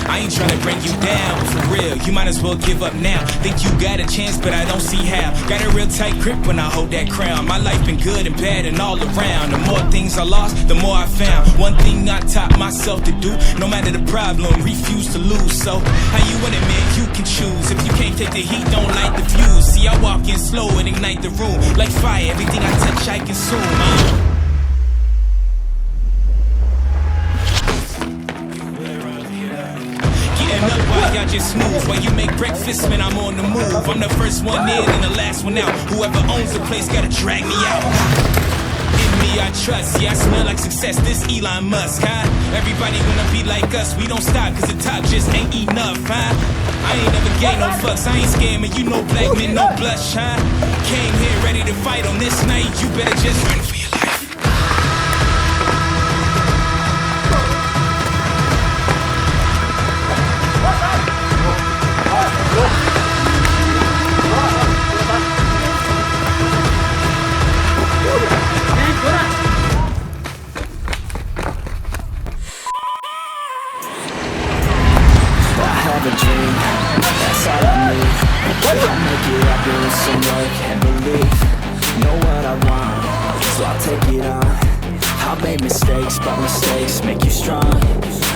I ain't tryna bring you down, but for real, you might as well give up now. Think you got a chance, but I don't see how. Got a real tight grip when I hold that crown. My life been good and bad and all around. The more things I lost, the more I found. One thing I taught myself to do, no matter the problem, refuse to lose. So, how you want it, man, you can choose. If you can't take the heat, don't light the fuse. See, I walk in slow and ignite the room. Like fire, everything I touch, I consume. Y'all just snooze while you make breakfast, man, I'm on the move. I'm the first one in and the last one out. Whoever owns the place gotta drag me out. In me I trust, yeah, I smell like success, this Elon Musk, huh? Everybody wanna be like us, we don't stop cause the top just ain't enough, huh? I ain't never gave no fucks, I ain't scared, man, you know black men, no blush, huh? Came here ready to fight on this night, you better just run for your life. have a dream, that's all I need. I'll make it happen with some work and belief. Know what I want, so I'll take it on. I'll make mistakes, but mistakes make you strong.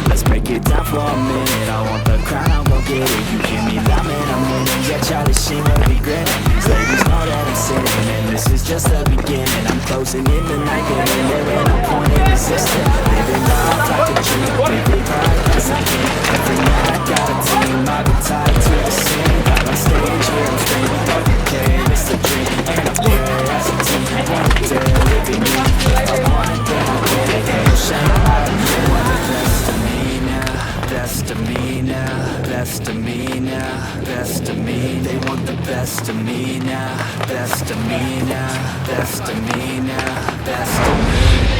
Let's break it down for a minute. I want the crown, I'm gon' get it. You give me that, man, I'm winning. Yeah, Charlie Sheen will be grinning. These ladies know that I'm sinning, and this is just the beginning. I'm closing in the night, getting there, and I'm pointing resistant. Living life like a dream, living right as I can. Every night I got a team, I've been tied to the scene. On stage here, I'm screaming, okay, it's a dream. And I'm here as a team, one day living me. I want it, then I'll get it. Hey, shine a light, you want the best of me now. Best of me now, best of me now, best of me. They want the best of me now, best of me now, best of me now, best of me.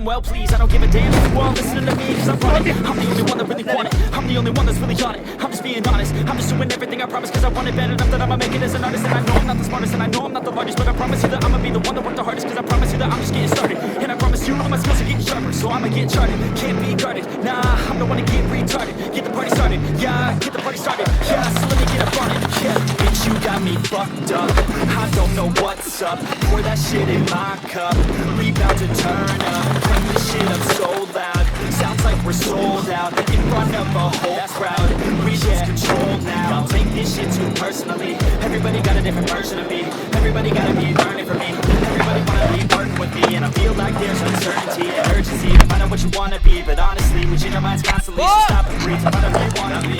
Well, please, I don't give a damn if you all listening to me, cause I'm running. I'm the only one that really want it, I'm the only one that's really on it. I'm just being honest, I'm just doing everything I promise, cause I want it bad enough that I'ma make it as an artist. And I know I'm not the smartest, and I know I'm not the largest, but I promise you that I'ma be the one that worked the hardest. Cause I promise you that I'm just getting started, and I promise you all my skills are getting sharper. So I'ma get charted, can't be guarded. Nah, I'm the one to get retarded. Get the party started, yeah, get the party started. Yeah, so let me get up on it, yeah. Bitch, you got me fucked up, I don't know what's up. Pour that shit in my cup, we bout to turn up. Crank this shit up so loud, sounds like we're sold out. In front of a whole crowd, we just control now. Don't take this shit too personally, everybody got a different version of me. Everybody gotta be learning from me, everybody wanna be working with me. And I feel like there's uncertainty and urgency to find out what you wanna be. But honestly, we change our minds constantly, so stop and breathe and find out who you wanna be.